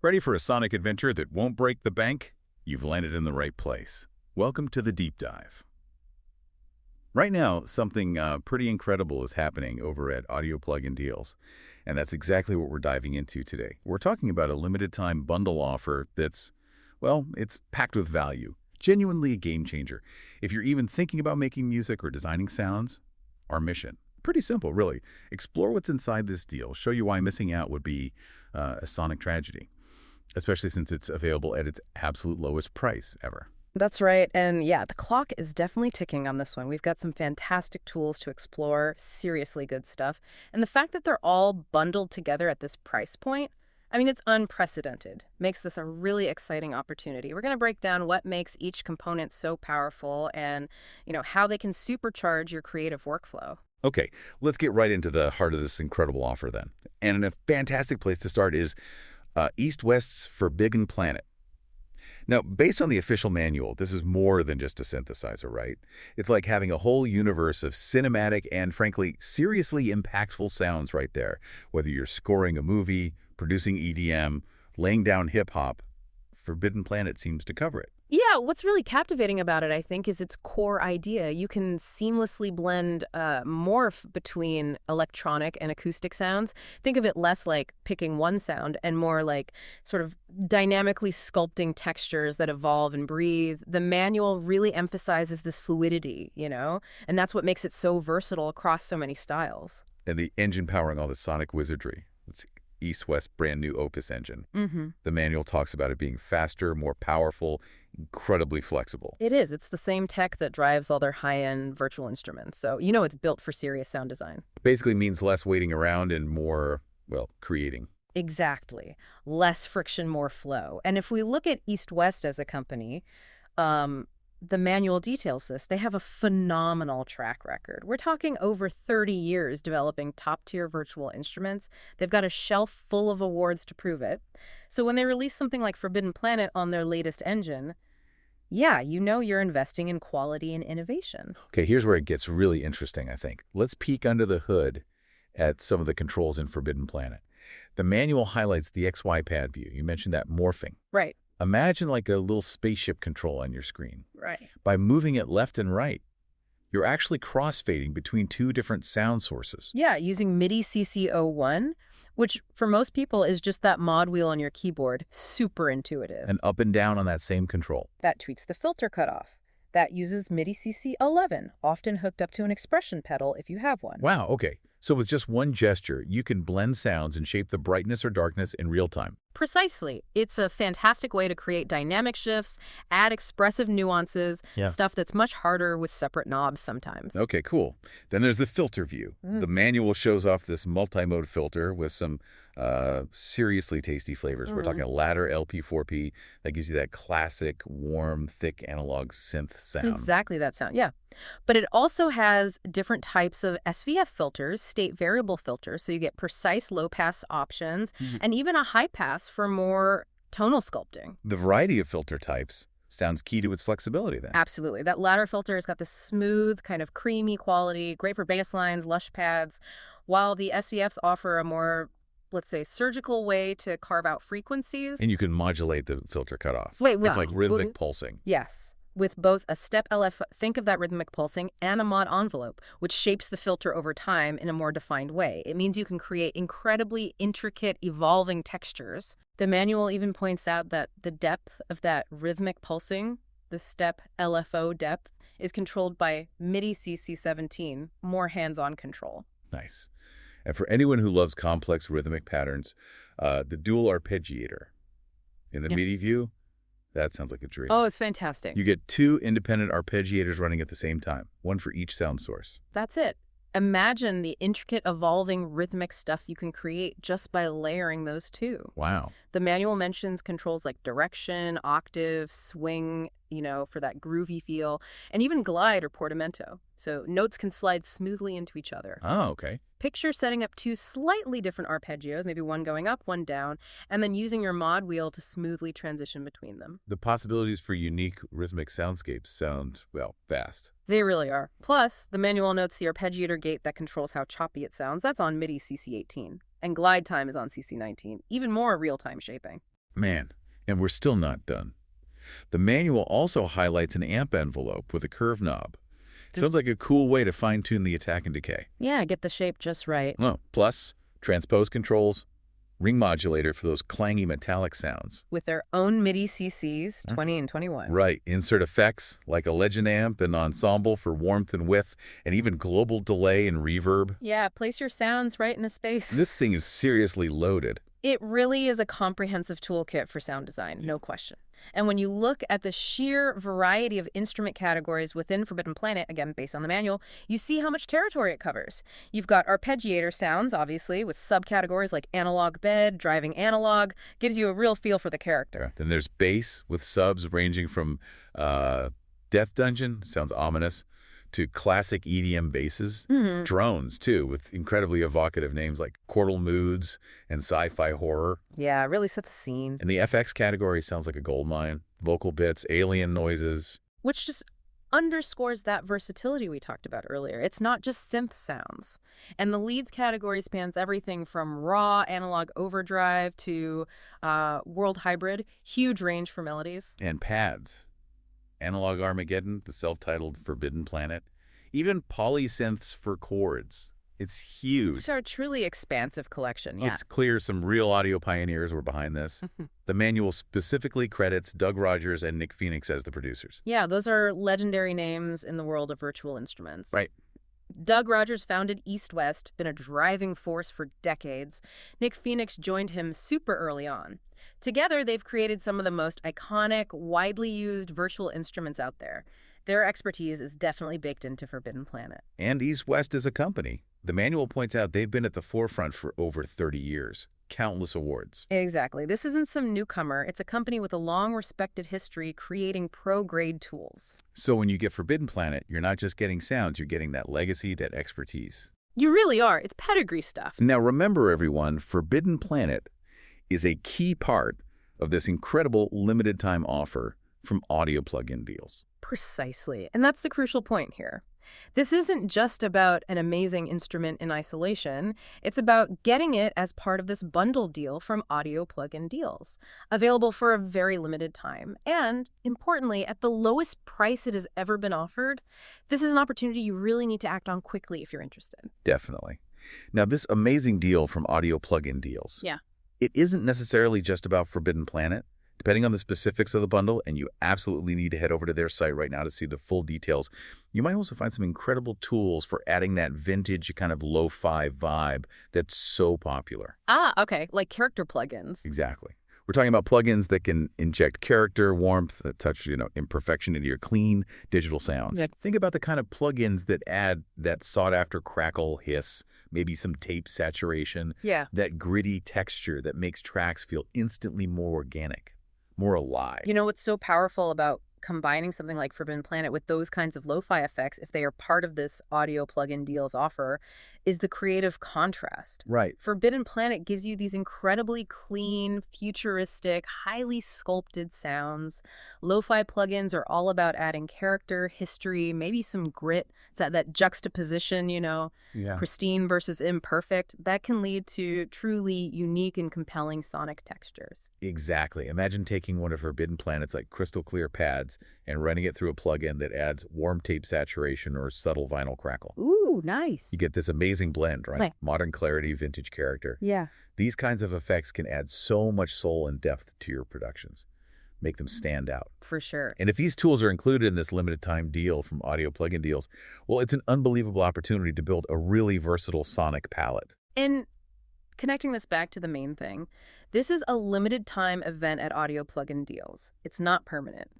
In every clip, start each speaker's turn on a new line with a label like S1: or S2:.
S1: Ready for a sonic adventure that won't break the bank? You've landed in the right place. Welcome to the Deep Dive. Right now, something pretty incredible is happening over at Audio Plugin Deals, and that's exactly what we're diving into today. We're talking about a limited-time bundle offer that's, well, it's packed with value, genuinely a game changer. If you're even thinking about making music or designing sounds, our mission. Pretty simple, really. Explore what's inside this deal, show you why missing out would be a sonic tragedy, especially since it's available at its absolute lowest price ever.
S2: That's right. And yeah, the clock is definitely ticking on this one. We've got some fantastic tools to explore, seriously good stuff. And the fact that they're all bundled together at this price point, I mean, it's unprecedented. Makes this a really exciting opportunity. We're going to break down what makes each component so powerful and, how they can supercharge your creative workflow.
S1: Okay, let's get right into the heart of this incredible offer then. And a fantastic place to start is EastWest's Forbidden Planet. Now, based on the official manual, this is more than just a synthesizer, right? It's like having a whole universe of cinematic and, frankly, seriously impactful sounds right there. Whether you're scoring a movie, producing EDM, laying down hip-hop, Forbidden Planet seems to cover it.
S2: Yeah, what's really captivating about it, I think, is its core idea. You can seamlessly blend morph between electronic and acoustic sounds. Think of it less like picking one sound and more like sort of dynamically sculpting textures that evolve and breathe. The manual really emphasizes this fluidity, and that's what makes it so versatile across so many styles.
S1: And the engine powering all the sonic wizardry. Let's see. EastWest's brand new Opus engine. The manual talks about it being faster, more powerful, incredibly flexible.
S2: It is. It's the same tech that drives all their high-end virtual instruments. So it's built for serious sound design.
S1: Basically means less waiting around and more, well, creating.
S2: Exactly. Less friction, more flow. And if we look at EastWest as a company, the manual details this. They have a phenomenal track record. We're talking over 30 years developing top-tier virtual instruments. They've got a shelf full of awards to prove it. So when they release something like Forbidden Planet on their latest engine, yeah, you're investing in quality and innovation.
S1: Okay, here's where it gets really interesting, I think. Let's peek under the hood at some of the controls in Forbidden Planet. The manual highlights the XY pad view. You mentioned that morphing.
S2: Right.
S1: Imagine like a little spaceship control on your screen.
S2: Right.
S1: By moving it left and right, you're actually crossfading between two different sound sources.
S2: Yeah, using MIDI CC01, which for most people is just that mod wheel on your keyboard. Super intuitive.
S1: And up and down on that same control.
S2: That tweaks the filter cutoff. That uses MIDI CC11, often hooked up to an expression pedal if you have one.
S1: Wow, okay. So with just one gesture, you can blend sounds and shape the brightness or darkness in real time.
S2: Precisely. It's a fantastic way to create dynamic shifts, add expressive nuances, stuff that's much harder with separate knobs sometimes.
S1: Okay, cool. Then there's the filter view. The manual shows off this multi-mode filter with some seriously tasty flavors. We're talking a ladder LP4P that gives you that classic, warm, thick analog synth sound.
S2: Exactly that sound, yeah. But it also has different types of SVF filters, state variable filters, so you get precise low-pass options, and even a high-pass for more tonal sculpting.
S1: The variety of filter types sounds key to its flexibility then.
S2: Absolutely. That ladder filter has got this smooth, kind of creamy quality, great for bass lines, lush pads, while the SVFs offer a more, let's say, surgical way to carve out frequencies.
S1: And you can modulate the filter cutoff.
S2: It's
S1: like rhythmic pulsing.
S2: Yes. With both a step LF, think of that rhythmic pulsing, and a mod envelope, which shapes the filter over time in a more defined way. It means you can create incredibly intricate, evolving textures. The manual even points out that the depth of that rhythmic pulsing, the step LFO depth, is controlled by MIDI CC17, more hands-on control.
S1: Nice. And for anyone who loves complex rhythmic patterns, the dual arpeggiator in the MIDI view, that sounds like a dream.
S2: Oh, it's fantastic.
S1: You get two independent arpeggiators running at the same time, one for each sound source.
S2: That's it. Imagine the intricate, evolving rhythmic stuff you can create just by layering those two.
S1: Wow.
S2: The manual mentions controls like direction, octave, swing, for that groovy feel, and even glide or portamento. So notes can slide smoothly into each other.
S1: Oh, okay.
S2: Picture setting up two slightly different arpeggios, maybe one going up, one down, and then using your mod wheel to smoothly transition between them.
S1: The possibilities for unique rhythmic soundscapes sound, well, vast.
S2: They really are. Plus, the manual notes the arpeggiator gate that controls how choppy it sounds. That's on MIDI CC18. And glide time is on CC19. Even more real-time shaping.
S1: Man, and we're still not done. The manual also highlights an amp envelope with a curve knob. Sounds like a cool way to fine-tune the attack and decay.
S2: Yeah, get the shape just right.
S1: Oh, plus, transpose controls, ring modulator for those clangy metallic sounds.
S2: With their own MIDI CCs, 20 and 21.
S1: Right, insert effects like a legend amp and ensemble for warmth and width, and even global delay and reverb.
S2: Yeah, place your sounds right in a space.
S1: This thing is seriously loaded.
S2: It really is a comprehensive toolkit for sound design, no question. And when you look at the sheer variety of instrument categories within Forbidden Planet, again, based on the manual, you see how much territory it covers. You've got arpeggiator sounds, obviously, with subcategories like analog bed, driving analog, gives you a real feel for the character.
S1: Then there's bass with subs ranging from Death Dungeon, sounds ominous, to classic EDM basses. Drones, too, with incredibly evocative names like Chordal Moods and Sci-Fi Horror.
S2: Yeah, it really sets a scene.
S1: And the FX category sounds like a goldmine. Vocal bits, alien noises.
S2: Which just underscores that versatility we talked about earlier. It's not just synth sounds. And the leads category spans everything from raw analog overdrive to world hybrid. Huge range for melodies.
S1: And pads. Analog Armageddon, the self-titled Forbidden Planet. Even polysynths for chords. It's huge.
S2: It's a truly expansive collection, yeah.
S1: It's clear some real audio pioneers were behind this. The manual specifically credits Doug Rogers and Nick Phoenix as the producers.
S2: Yeah, those are legendary names in the world of virtual instruments.
S1: Right.
S2: Doug Rogers founded EastWest, been a driving force for decades. Nick Phoenix joined him super early on. Together, they've created some of the most iconic, widely used virtual instruments out there. Their expertise is definitely baked into Forbidden Planet.
S1: And EastWest is a company. The manual points out they've been at the forefront for over 30 years. Countless awards.
S2: Exactly. This isn't some newcomer. It's a company with a long respected history creating pro-grade tools.
S1: So when you get Forbidden Planet, you're not just getting sounds, you're getting that legacy, that expertise.
S2: You really are. It's pedigree stuff.
S1: Now remember, everyone, Forbidden Planet is a key part of this incredible limited time offer from Audio Plug-in Deals.
S2: Precisely. And that's the crucial point here. This isn't just about an amazing instrument in isolation. It's about getting it as part of this bundle deal from Audio Plug-in Deals, available for a very limited time. And, importantly, at the lowest price it has ever been offered. This is an opportunity you really need to act on quickly if you're interested.
S1: Definitely. Now, this amazing deal from Audio Plug-in Deals.
S2: Yeah.
S1: It isn't necessarily just about Forbidden Planet. Depending on the specifics of the bundle, and you absolutely need to head over to their site right now to see the full details, you might also find some incredible tools for adding that vintage kind of lo-fi vibe that's so popular.
S2: Ah, okay. Like character plugins.
S1: Exactly. We're talking about plugins that can inject character, warmth, touch, imperfection into your clean digital sounds.
S2: Yeah.
S1: Think about the kind of plugins that add that sought-after crackle, hiss, maybe some tape saturation,
S2: Yeah.
S1: that gritty texture that makes tracks feel instantly more organic. More alive.
S2: You know what's so powerful about combining something like Forbidden Planet with those kinds of lo-fi effects, if they are part of this Audio Plug-in Deals offer, is the creative contrast.
S1: Right.
S2: Forbidden Planet gives you these incredibly clean, futuristic, highly sculpted sounds. Lo-fi plugins are all about adding character, history, maybe some grit. It's that juxtaposition, pristine versus imperfect. That can lead to truly unique and compelling sonic textures.
S1: Exactly. Imagine taking one of Forbidden Planet's like crystal clear pads and running it through a plugin that adds warm tape saturation or subtle vinyl crackle.
S2: Ooh, nice.
S1: You get this amazing blend, right?
S2: Right.
S1: Modern clarity, vintage character.
S2: Yeah.
S1: These kinds of effects can add so much soul and depth to your productions, make them stand out.
S2: For sure.
S1: And if these tools are included in this limited time deal from Audio Plug-in Deals, well, it's an unbelievable opportunity to build a really versatile sonic palette.
S2: And connecting this back to the main thing, this is a limited time event at Audio Plug-in Deals. It's not permanent.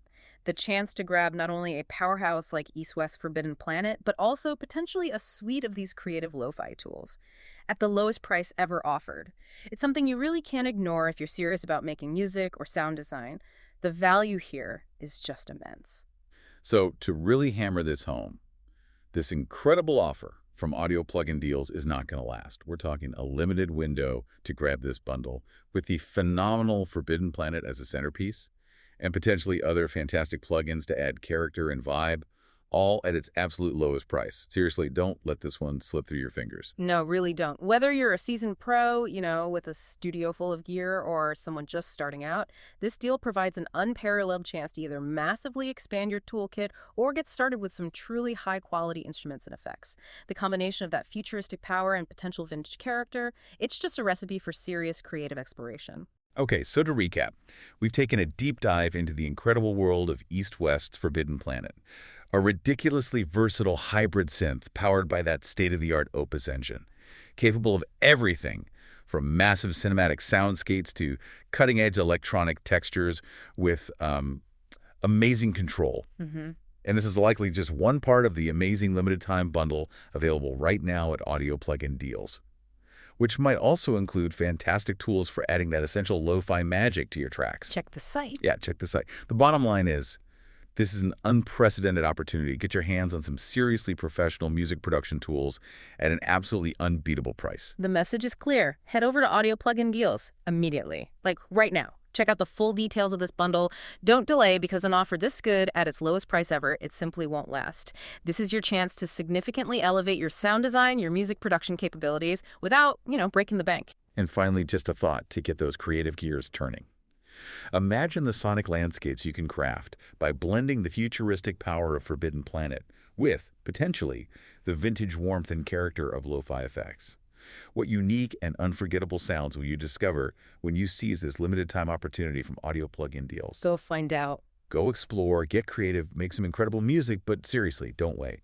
S2: The chance to grab not only a powerhouse like EastWest's Forbidden Planet, but also potentially a suite of these creative lo-fi tools at the lowest price ever offered. It's something you really can't ignore if you're serious about making music or sound design. The value here is just immense.
S1: So to really hammer this home, this incredible offer from Audio Plug-in Deals is not going to last. We're talking a limited window to grab this bundle with the phenomenal Forbidden Planet as a centerpiece, and potentially other fantastic plugins to add character and vibe, all at its absolute lowest price. Seriously, don't let this one slip through your fingers.
S2: No, really don't. Whether you're a seasoned pro, with a studio full of gear, or someone just starting out, this deal provides an unparalleled chance to either massively expand your toolkit or get started with some truly high-quality instruments and effects. The combination of that futuristic power and potential vintage character, it's just a recipe for serious creative exploration.
S1: Okay, so to recap, we've taken a deep dive into the incredible world of EastWest's Forbidden Planet, a ridiculously versatile hybrid synth powered by that state-of-the-art Opus engine, capable of everything from massive cinematic soundscapes to cutting-edge electronic textures with amazing control.
S2: Mm-hmm.
S1: And this is likely just one part of the amazing limited-time bundle available right now at Audio Plugin Deals, which might also include fantastic tools for adding that essential lo-fi magic to your tracks.
S2: Check the site.
S1: Yeah, check the site. The bottom line is, this is an unprecedented opportunity to get your hands on some seriously professional music production tools at an absolutely unbeatable price.
S2: The message is clear. Head over to Audio Plugin Deals immediately. Like right now. Check out the full details of this bundle. Don't delay, because an offer this good at its lowest price ever, it simply won't last. This is your chance to significantly elevate your sound design, your music production capabilities without, breaking the bank.
S1: And finally, just a thought to get those creative gears turning. Imagine the sonic landscapes you can craft by blending the futuristic power of Forbidden Planet with, potentially, the vintage warmth and character of lo-fi effects. What unique and unforgettable sounds will you discover when you seize this limited-time opportunity from Audio Plugin Deals?
S2: Go find out.
S1: Go explore, get creative, make some incredible music, but seriously, don't wait.